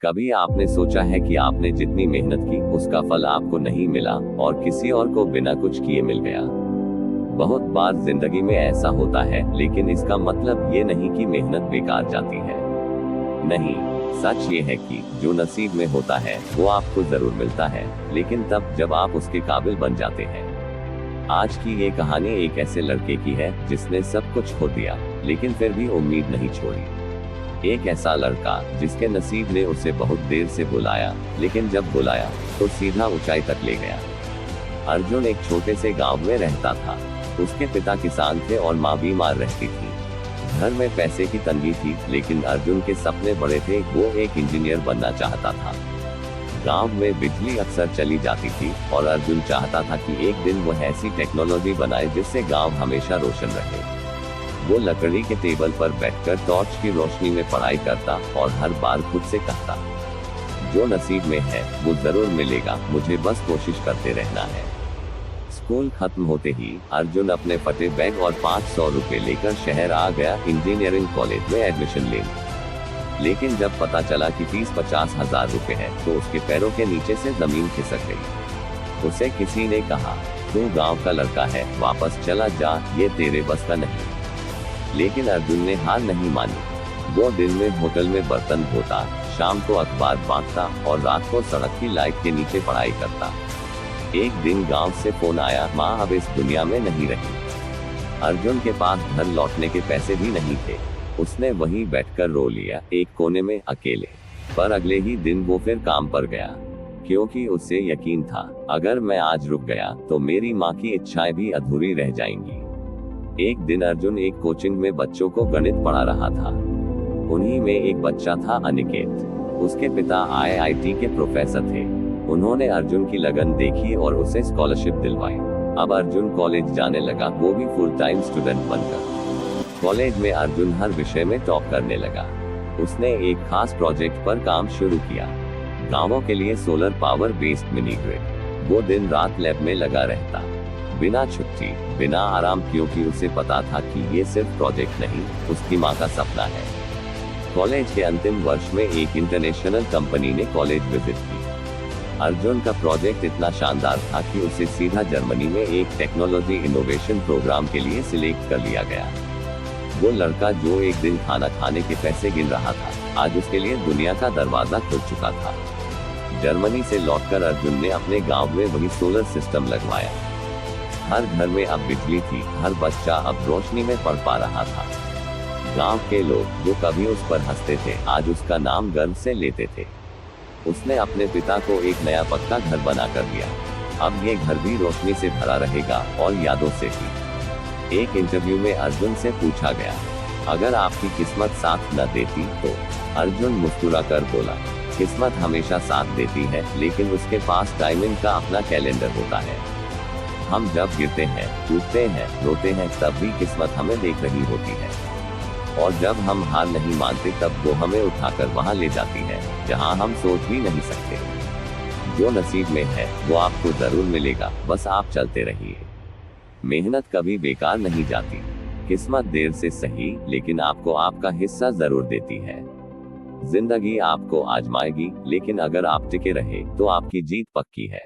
कभी आपने सोचा है कि आपने जितनी मेहनत की उसका फल आपको नहीं मिला और किसी और को बिना कुछ किए मिल गया। बहुत बार जिंदगी में ऐसा होता है, लेकिन इसका मतलब ये नहीं कि मेहनत बेकार जाती है। नहीं, सच ये है कि जो नसीब में होता है वो आपको जरूर मिलता है, लेकिन तब जब आप उसके काबिल बन जाते हैं। आज की ये कहानी एक ऐसे लड़के की है जिसने सब कुछ खो दिया, लेकिन फिर भी उम्मीद नहीं छोड़ी। एक ऐसा लड़का जिसके नसीब ने उसे बहुत देर से बुलाया, लेकिन जब बुलाया तो सीधा ऊंचाई तक ले गया। अर्जुन एक छोटे से गांव में रहता था। उसके पिता किसान थे और माँ बीमार रहती थी। घर में पैसे की तंगी थी, लेकिन अर्जुन के सपने बड़े थे। वो एक इंजीनियर बनना चाहता था। गांव में बिजली अक्सर चली जाती थी और अर्जुन चाहता था कि एक दिन वह ऐसी टेक्नोलॉजी बनाए जिससे गांव हमेशा रोशन रहे। वो लकड़ी के टेबल पर बैठकर टॉर्च की रोशनी में पढ़ाई करता और हर बार खुद से कहता, जो नसीब में है वो जरूर मिलेगा, मुझे बस कोशिश करते रहना है। स्कूल खत्म होते ही अर्जुन अपने फटे बैग और 500 रुपए लेकर शहर आ गया इंजीनियरिंग कॉलेज में एडमिशन लेने। लेकिन जब पता चला कि फीस 50,000 रुपए है तो उसके पैरों के नीचे से जमीन खिसक गई। उसे किसी ने कहा, तू गांव का लड़का है, वापस चला जा, ये तेरे बस का नहीं। लेकिन अर्जुन ने हार नहीं मानी। वो दिन में होटल में बर्तन धोता, शाम को अखबार बांटता और रात को सड़क की लाइट के नीचे पढ़ाई करता। एक दिन गांव से फोन आया, माँ अब इस दुनिया में नहीं रही। अर्जुन के पास घर लौटने के पैसे भी नहीं थे। उसने वहीं बैठकर रो लिया, एक कोने में अकेले। पर अगले ही दिन वो फिर काम पर गया, क्योंकि उसे यकीन था, अगर मैं आज रुक गया तो मेरी माँ की इच्छाएं भी अधूरी रह जाएंगी। एक दिन अर्जुन एक कोचिंग में बच्चों को गणित पढ़ा रहा था। उन्हीं में एक बच्चा था अनिकेत। उसके पिता IIT के प्रोफेसर थे। उन्होंने अर्जुन की लगन देखी और उसे स्कॉलरशिप दिलवाई। अब अर्जुन कॉलेज जाने लगा, वो भी फुल टाइम स्टूडेंट बनकर। कॉलेज में अर्जुन हर विषय में टॉप करने लगा। उसने एक खास प्रोजेक्ट पर काम शुरू किया, गांवों के लिए solar power based mini grid. वो दिन रात लैब में लगा रहता, बिना छुट्टी, बिना आराम, क्योंकि उसे पता था कि ये सिर्फ प्रोजेक्ट नहीं, उसकी माँ का सपना है। कॉलेज के अंतिम वर्ष में एक इंटरनेशनल कंपनी ने कॉलेज विजिट की। अर्जुन का प्रोजेक्ट इतना शानदार था कि उसे सीधा जर्मनी में एक टेक्नोलॉजी इनोवेशन प्रोग्राम के लिए सिलेक्ट कर लिया गया। वो लड़का जो एक दिन खाना खाने के पैसे गिन रहा था, आज उसके लिए दुनिया का दरवाजा खुल चुका था। जर्मनी से लौटकर अर्जुन ने अपने गाँव में वही सोलर सिस्टम लगवाया। हर घर में अब बिजली थी, हर बच्चा अब रोशनी में पढ़ पा रहा था। गांव के लोग जो कभी उस पर हंसते थे, आज उसका नाम गर्व से लेते थे। उसने अपने पिता को एक नया पक्का घर बना कर दिया। अब ये घर भी रोशनी से भरा रहेगा और यादों से भी। एक इंटरव्यू में अर्जुन से पूछा गया, अगर आपकी किस्मत साथ न देती तो? अर्जुन मुस्कुराकर बोला, किस्मत हमेशा साथ देती है, लेकिन उसके पास टाइमिंग का अपना कैलेंडर होता है। हम जब गिरते हैं, टूटते हैं, रोते हैं, तब भी किस्मत हमें देख रही होती है। और जब हम हार नहीं मानते, तब वो हमें उठाकर वहां ले जाती है जहां हम सोच भी नहीं सकते। जो नसीब में है वो आपको जरूर मिलेगा, बस आप चलते रहिए। मेहनत कभी बेकार नहीं जाती। किस्मत देर से सही, लेकिन आपको आपका हिस्सा जरूर देती है। जिंदगी आपको आजमाएगी, लेकिन अगर आप टिके रहे तो आपकी जीत पक्की है।